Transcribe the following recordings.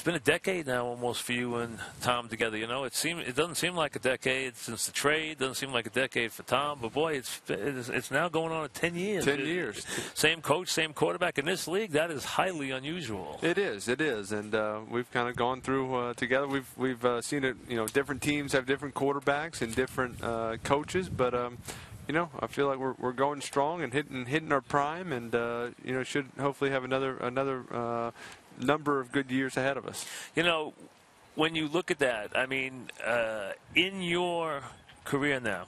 It's been a decade now almost for you and Tom together. You know, it doesn't seem like a decade since the trade. Doesn't seem like a decade for Tom. But boy, it's now going on at 10 years. 10 years. Same coach, same quarterback in this league. That is highly unusual. It is, and we've kind of gone through together. We've seen it. You know, different teams have different quarterbacks and different coaches, but. You know, I feel like we're going strong and hitting our prime, and you know, should hopefully have another number of good years ahead of us. You know, when you look at that, I mean, in your career now,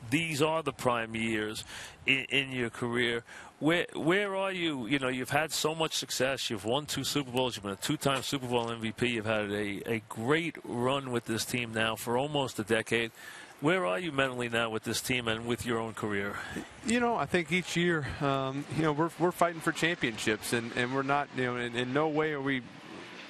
these are the prime years in your career. Where are you? You know, you've had so much success. You've won 2 Super Bowls. You've been a 2-time Super Bowl MVP. You've had a great run with this team now for almost a decade. Where are you mentally now with this team and with your own career? You know, I think each year, you know, we're fighting for championships, and we're not, you know, in no way are we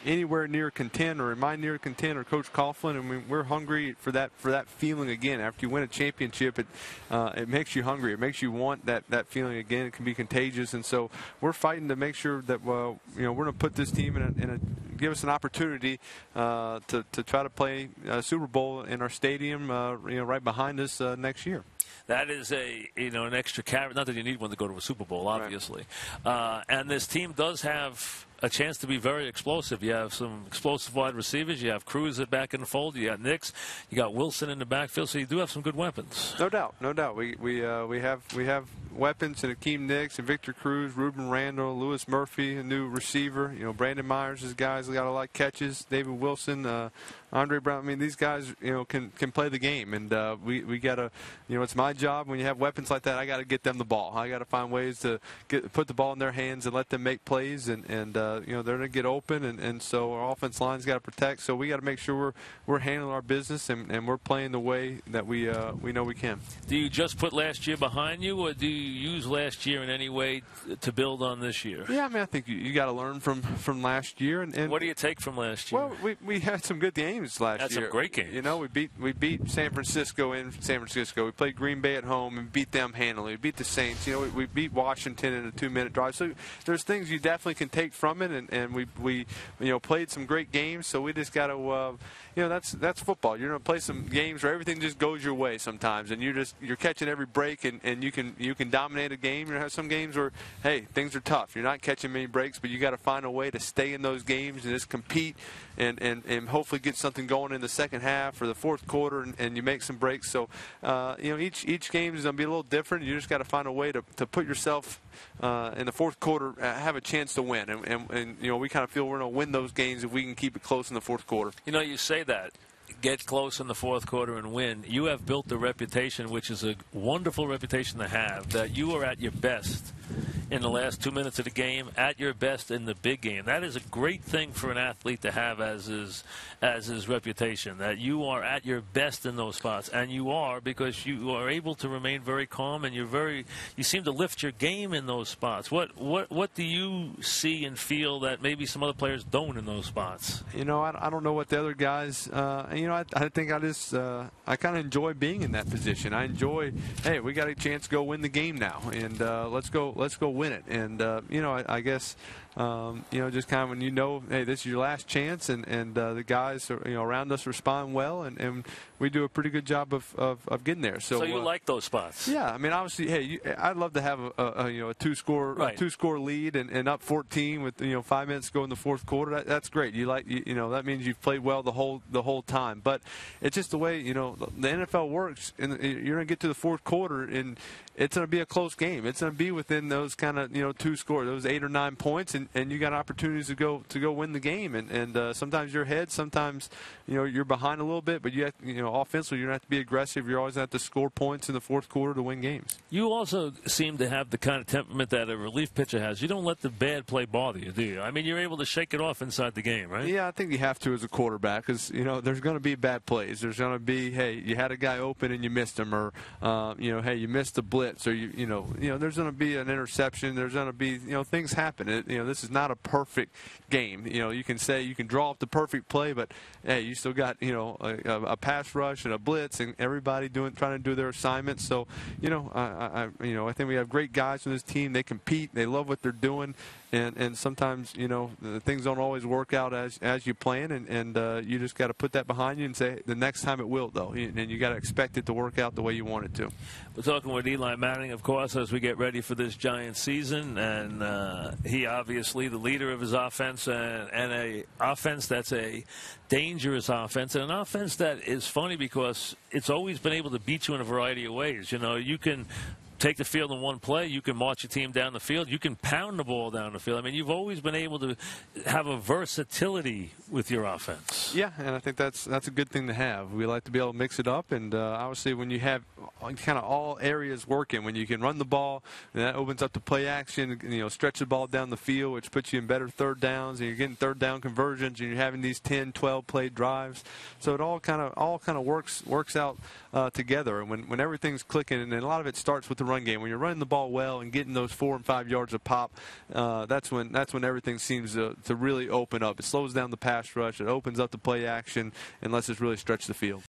anywhere near content, or am I near content, or Coach Coughlin. I mean, we're hungry for that feeling again. After you win a championship, it makes you hungry. It makes you want that feeling again. It can be contagious, and so we're fighting to make sure that you know, we're going to put this team in a give us an opportunity to try to play a Super Bowl in our stadium, you know, right behind us next year. That is an extra carrot. Not that you need one to go to a Super Bowl, obviously. Right. And this team does have a chance to be very explosive. You have some explosive wide receivers. You have Cruz back in the fold. You got Nix. You got Wilson in the backfield. So you do have some good weapons. No doubt, no doubt. We have weapons in Akeem Nix and Victor Cruz, Ruben Randall, Lewis Murphy, a new receiver. You know, Brandon Myers, his guys got a lot of catches. David Wilson, Andre Brown. I mean, these guys, you know, can play the game, and we got to, you know, it's my job when you have weapons like that. I got to get them the ball. I got to find ways to put the ball in their hands and let them make plays, and you know, they're going to get open, and so our offense line's got to protect. So we got to make sure we're handling our business and we're playing the way that we know we can. Do you just put last year behind you, or do you use last year in any way to build on this year? Yeah, I mean, I think you got to learn from last year. And what do you take from last year? Well, we had some good games last year. Had some great games. You know, we beat San Francisco in San Francisco. We played Green Bay at home and beat them handily. We beat the Saints. You know, we beat Washington in a 2-minute drive. So there's things you definitely can take from it, and we you know, played some great games. So we just got to you know, that's football. You're going to play some games where everything just goes your way sometimes, and you're catching every break, and you can dominate a game. You're going to have some games where, hey, things are tough. You're not catching many breaks, but you got to find a way to stay in those games and just compete and hopefully get something going in the second half or the fourth quarter, and you make some breaks. So you know, each game is going to be a little different. You just got to find a way to put yourself in the fourth quarter, have a chance to win, and you know, we kind of feel we're going to win those games if we can keep it close in the fourth quarter. You know, you say that, get close in the fourth quarter and win. You have built a reputation, which is a wonderful reputation to have, that you are at your best in the last 2 minutes of the game, at your best in the big game. That is a great thing for an athlete to have as his reputation, that you are at your best in those spots, and you are, because you are able to remain very calm, and you seem to lift your game in those spots. What do you see and feel that maybe some other players don't in those spots? You know, I don't know what the other guys. You know, I think I kind of enjoy being in that position. I enjoy, hey, we got a chance to go win the game now, and let's go win it. And you know, I guess you know, just kind of when you know, hey, this is your last chance, and the guys you know, around us respond well, and we do a pretty good job of getting there. So you like those spots? Yeah, I mean, obviously, hey, I'd love to have a you know, a two-score lead and up 14 with, you know, 5 minutes to go in the fourth quarter. That's great. You know, that means you've played well the whole time. But it's just the way, you know, the NFL works, and you're going to get to the fourth quarter, and it's going to be a close game. It's going to be within those kind of, you know, 2 scores, those 8 or 9 points, and you got opportunities to go win the game. And sometimes you're ahead, sometimes, you know, you're behind a little bit, but you know, offensively, you're going to have to be aggressive. You're always going to have to score points in the fourth quarter to win games. You also seem to have the kind of temperament that a relief pitcher has. You don't let the bad play bother you, do you? I mean, you're able to shake it off inside the game, right? Yeah, I think you have to as a quarterback, because, you know, there's going to be bad plays. There's going to be, hey, you had a guy open and you missed him, or you know, hey, you missed the blitz, or you know, there's going to be an interception. There's going to be, you know, things happen. You know, this is not a perfect game. You know, you can say you can draw up the perfect play, but hey, you still got, you know, a pass rush and a blitz, and everybody trying to do their assignments. So, you know, I think we have great guys on this team. They compete. They love what they're doing, and sometimes, you know, things don't always work out as you plan, and you just got to put that behind you and say the next time it will, though, and you got to expect it to work out the way you want it to. We're talking with Eli Manning, of course, as we get ready for this Giants season, and he obviously the leader of his offense, and a offense that's a dangerous offense, and an offense that is funny because it's always been able to beat you in a variety of ways. You know, you can take the field in one play. You can march your team down the field. You can pound the ball down the field. I mean, you've always been able to have a versatility with your offense. Yeah, and I think that's a good thing to have. We like to be able to mix it up, and obviously when you have kind of all areas working, when you can run the ball, and that opens up the play action, you know, stretch the ball down the field, which puts you in better third downs, and you're getting third down conversions, and you're having these 10, 12 play drives. So it all kind of works out together. And when everything's clicking, and a lot of it starts with the run game. When you're running the ball well and getting those 4 and 5 yards of pop, that's when everything seems to really open up. It slows down the pass rush. It opens up the play action and lets us really stretch the field.